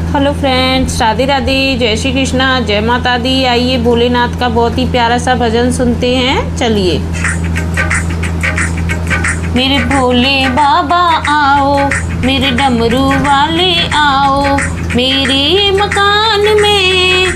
Hello friends, Radhe Radhe, जय श्री कृष्णा, जय माता दी। आइए भोलेनाथ का बहुत ही प्यारा सा भजन सुनते हैं। चलिए। मेरे भोले बाबा आओ, मेरे डमरू वाले आओ, मेरे मकान में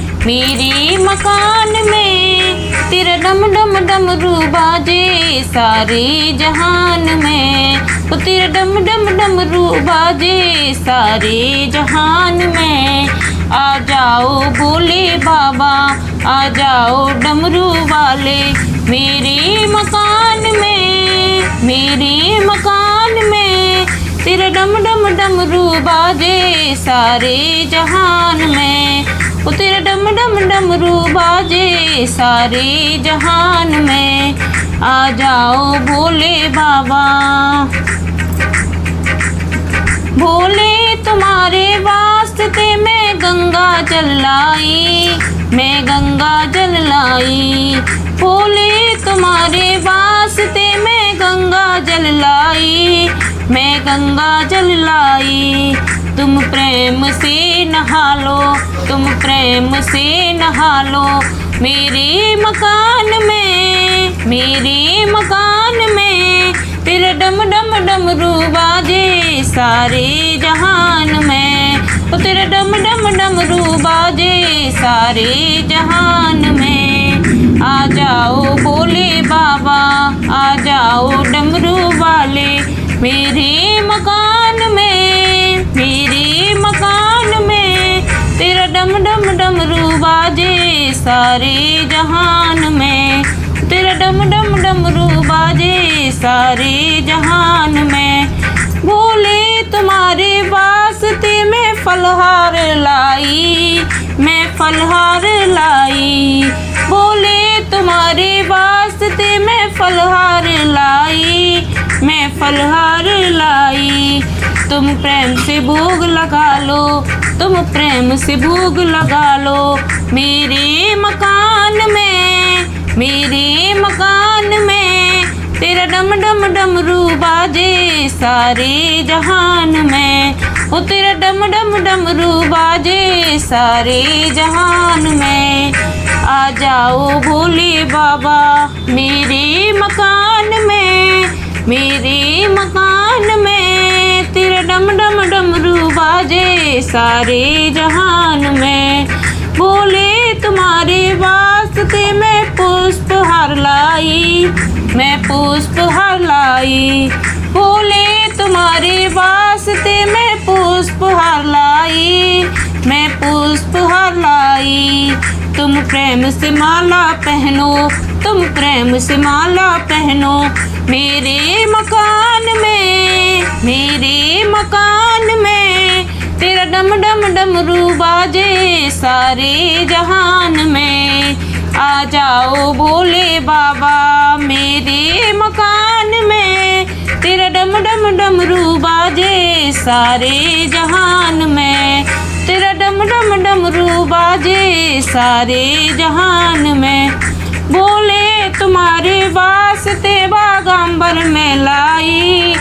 तेरा डम डम डमरू बाजे सारे जहान में। वो तेरा डम डम डमरू बाजे सारे जहान में। आ जाओ भोले बाबा, आ जाओ डमरू वाले, मेरे मकान में तेरा डम डम डमरू बाजे सारे जहान में। वो तेरा डम डम डमरू बाजे सारे जहान में। आ जाओ भोले बाबा। भोले तुम्हारे वास्ते मैं गंगा जल लाई, भोले तुम्हारे वास्ते मैं गंगा जल लाई, तुम प्रेम से नहा लो, मेरे मकान में तेरा डम डम डमरू बाजे सारे जहान में। वो तेरा डम डम डमरू बाजे सारे जहान में। आ जाओ भोले बाबा, आ जाओ डमरू वाले, मेरे मकान में तेरा डम डम डमरू बाजे सारे जहान में। तेरा डम डम डमरू बाजे सारे जहान में। भोले तुम्हारे वास्ते मैं फलहार लाई, भोले तुम्हारे वास्ते मैं फलहार लाई, तुम प्रेम से भोग लगा लो, मेरे मकान में तेरा डम डम डमरू बाजे सारे जहान में। वो तेरा डम डम डमरू बाजे सारे जहान में। आ जाओ भोले बाबा मेरे मकान में तेरा डम डम डमरू बाजे सारे जहान में। भोले तुम्हारे वास्ते मैं पुष्पहार लाई, भोले तुम्हारे वास्ते मैं पुष्पहार लाई, तुम प्रेम से माला पहनो, मेरे मकान में तेरा डम डम डमरू बाजे सारे जहान में। आ जाओ भोले बाबा मेरे मकान में तेरा डम डम डमरू बाजे सारे जहान में। तेरा डम डम डमरू बाजे सारे जहान में। भोले तुम्हारे वास्ते बागांबर में लाई,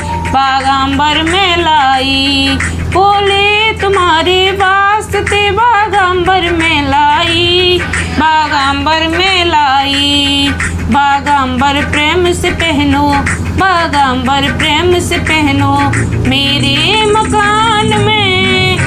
भोले तुम्हारे वास्ते बागांबर में लाई, बागांबर प्रेम से पहनो, मेरे मकान में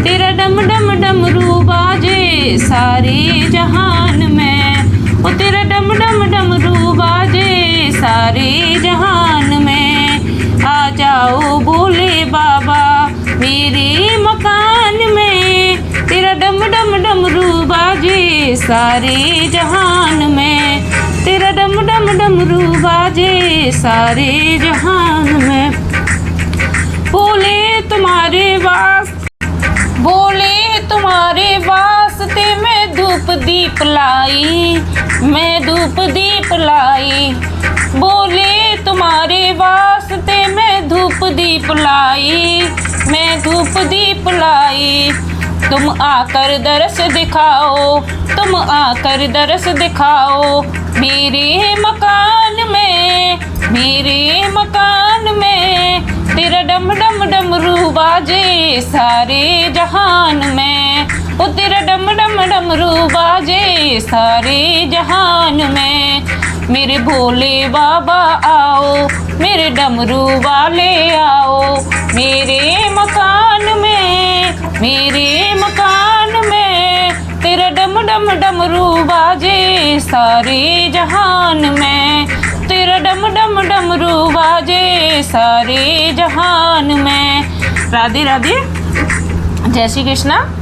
तेरा डम डम डमरू बाजे सारे जहान में। वो तेरा डम डम डमरू बाजे सारे जहान में। आ जाओ भोले बाबा मेरे मकान में तेरा डम डम डमरू बाजे सारे जहान में। तेरा डम डम डमरू बाजे सारे जहान में। भोले तुम्हारे वास्ते मैं धूप दीप लाई, भोले तुम्हारे वास्ते मैं धूप दीप लाई, तुम आकर दरस दिखाओ, मेरे मकान में तेरा डम डम डमरू बाजे सारे जहान में, ओ तेरा डम डम डमरू बाजे सारे जहान में। मेरे भोले बाबा आओ, मेरे डमरू वाले आओ, मेरे मकान में, मेरे मकान में, तेरा डम डम डमरू बाजे सारे जहान में, तेरा डम डम डमरू बाजे सारे जहान में। राधे राधे, जय श्री कृष्णा।